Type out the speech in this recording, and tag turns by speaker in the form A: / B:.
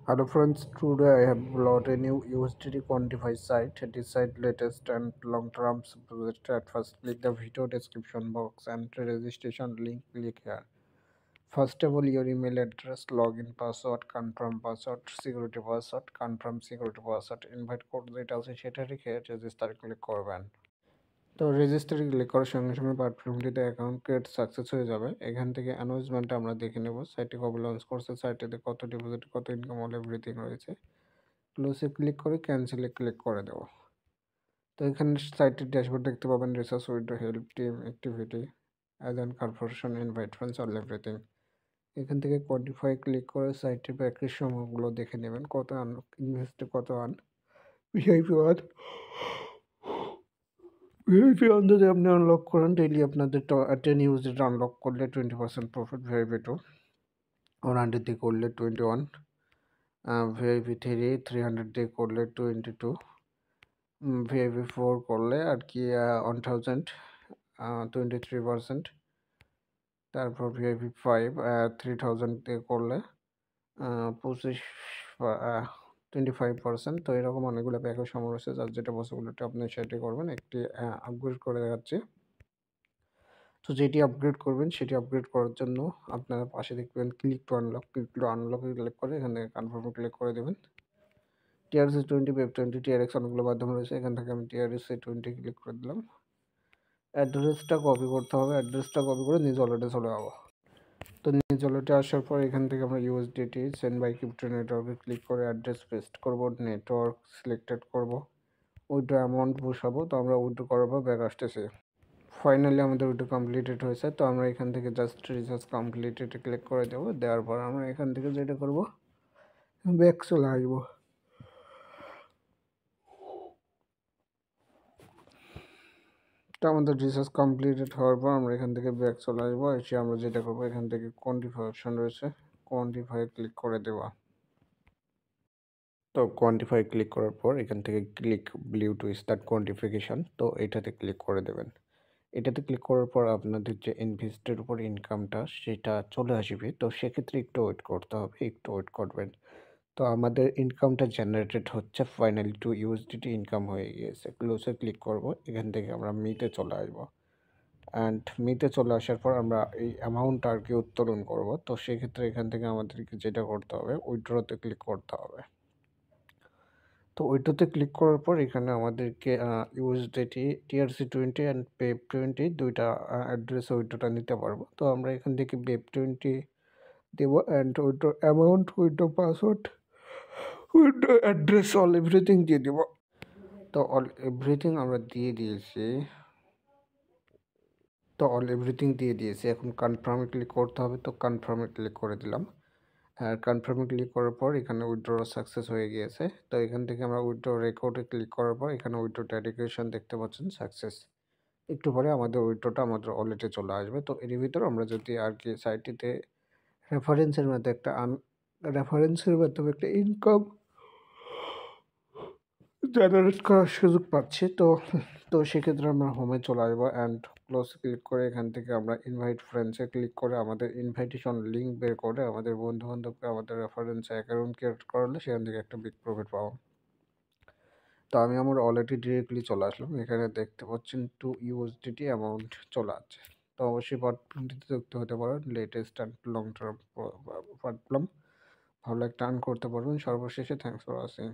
A: Hello friends, today I have brought a new USDT quantify site. Decide latest and long-term project. At first, click the video description box and registration link. Click here. First of all, your email address, login password, confirm password, security password, invite code যেটা আছে সেটা রেখে register click করবেন। তো রেজিস্টারে click করার সঙ্গে সঙ্গে প্ল্যাটফর্মটিতে অ্যাকাউন্ট ক্রিয়েট সাকসেস হয়ে যাবে। এখান থেকে অ্যানাউন্সমেন্টটা আমরা দেখে নেব। সাইটটি কবে লঞ্চ করছে, সাইটটিতে কত ডিপোজিট, কত ইনকাম, অল এভরিথিং রয়েছে। ক্লোজে ক্লিক করে ক্যান্সেলে ক্লিক করে দেব। তো এখানে সাইটের ড্যাশবোর্ড দেখতে পাবেন, research window, help team, activity, as and corporation, invite friends, all everything. এখান থেকে কোয়ান্টিফাই ক্লিক করে সাইটের ব্যাকের সময়গুলো দেখে নেবেন, কত ইনভেস্টে কত ভিআইপি ওয়ান ভিআইপি ওয়ান যদি আপনি আনলক করেন, ডেইলি আপনাদের 10 ইউজিট আনলক করলে 20% প্রফিট, ভিআইপি 2 100 দিয়ে করলে 21, ভিআইপি 3 300 দিয়ে করলে 22, ভিআইপি 4 করলে আর কি 1000 23%, তারপর ভিআইপি 5 3000 দিয়ে করলে 25% তো এরকম অনেকগুলো প্যাকেজ সময় রয়েছে, যার যেটা পসিবিলিটি আপনি সেটি করবেন। একটি আপগ্রেড করে দেখাচ্ছি। তো যেটি আপগ্রেড করবেন সেটি আপগ্রেড করার জন্য আপনারা পাশে দেখবেন ক্লিক টু আনলক, ক্লিক করে এখানে কনফার্মে ক্লিক করে দেবেন। টিআরএসি 20, ওয়েব 20, টিআরএক্স অনেকগুলো মাধ্যম রয়েছে। এখান থেকে আমি টিআরএসি 20 ক্লিক করে দিলাম। অ্যাড্রেসটা কপি করতে হবে, অ্যাড্রেসটা কপি করে নিজ ওয়ালেটে চলে যাবো। তো নিজ ওয়ালেটে আসার পর এখান থেকে আমরা ইউএসডিটি সেন্ড বাই ক্রিপ্টো নেটওয়ার্কে ক্লিক করে অ্যাড্রেস পেস্ট করব, নেটওয়ার্ক সিলেক্টেড করব, উইথড্র অ্যামাউন্ট বসাবো। তো আমরা উইথড্র করার পর ব্যাক আসতেছি। ফাইনালি আমাদের উইথড্র কমপ্লিটেড হয়েছে। তো আমরা এখান থেকে জাস্ট রিচার্জ কমপ্লিটেড ক্লিক করে দেবো। দেওয়ার পর আমরা এখান থেকে যেটা করব, ব্যাক চলে আসবো। তো আমাদের রিসার্চ কমপ্লিটেড হওয়ার পর আমরা এখান থেকে ব্যাক চলে আসবো। এসে আমরা যেটা করবো, এখান থেকে কোয়ান্টিফাই অপশন রয়েছে, কোয়ান্টিফাই ক্লিক করে দেওয়া। তো কোয়ান্টিফাই ক্লিক করার পর এখান থেকে click blew to start quantification, তো এটাতে ক্লিক করে দেবেন। এটাতে ক্লিক করার পর আপনাদের যে ইনভেস্টের উপর ইনকামটা সেটা চলে আসবে। তো সেক্ষেত্রে একটু ওয়েট করতে হবে, একটু ওয়েট করবেন। তো আমাদের ইনকামটা জেনারেটেড হচ্ছে, ফাইনালি 2 ইউএসডিটি ইনকাম হয়ে গিয়েছে। ক্লোজে ক্লিক করব, এখান থেকে আমরা মিতে চলে আসবো। অ্যান্ড মিতে চলে আসার পর আমরা এই অ্যামাউন্টটা আর কি উত্তোলন করব। তো সেক্ষেত্রে এখান থেকে আমাদেরকে যেটা করতে হবে, উইথড্রতে ক্লিক করতে হবে। তো ওইটাতে ক্লিক করার পর এখানে আমাদেরকে ইউএসডিটি, টিআরসি 20 অ্যান্ড পেপ 20 দুইটা অ্যাড্রেসে উইথড্রটা নিতে পারবো। তো আমরা এখান থেকে পেপ 20 দেবো and withdraw amount, withdraw password, withdraw address, all everything দিয়ে দেবো। তো অল এভরিথিং আমরা দিয়ে দিয়েছি। এখন কনফার্মে ক্লিক করতে হবে। তো কনফার্মে ক্লিক করে দিলাম। আর কনফার্মে ক্লিক করার পর এখানে উইথড্র সাকসেস হয়ে গিয়েছে। তো এখান থেকে আমরা উইথড্র রেকর্ডে ক্লিক করার পর এখানে উইথড্র ডেডিকেশন দেখতে পাচ্ছেন, সাকসেস। একটু পরে আমাদের উইথড্রটা আমাদের ওয়ালেটে চলে আসবে। তো এর ভিতরে আমরা যদি আর কি সাইটটিতে রেফারেন্সের মাধ্যমে একটা ইনকাম জেনারেট করার সুযোগ পাচ্ছি। তো সেক্ষেত্রে আমরা হোমে চলে আসবো অ্যান্ড ক্লোজ ক্লিক করে এখান থেকে আমরা ইনভাইট ফ্রেন্ডসে ক্লিক করে আমাদের ইনভাইটেশন লিঙ্ক বের করে আমাদের বন্ধুবান্ধবকে আমাদের রেফারেন্সে অ্যাকাউন্ট ক্রিয়েট করালে সেখান থেকে একটা বিগ প্রফিট পাবো। তো আমি আমার অলরেডি ডিরেক্টলি চলে আসলাম। এখানে দেখতে পাচ্ছেন 2 ইউএসডিটি অ্যামাউন্ট চলে আসছে। তো অবশ্যই প্ল্যাটফর্মটিতে যুক্ত হতে পারেন, latest and long term platform, ভালো একটা আর্ন করতে পারবেন। সর্বশেষে থ্যাংকস ফর ওয়াচিং।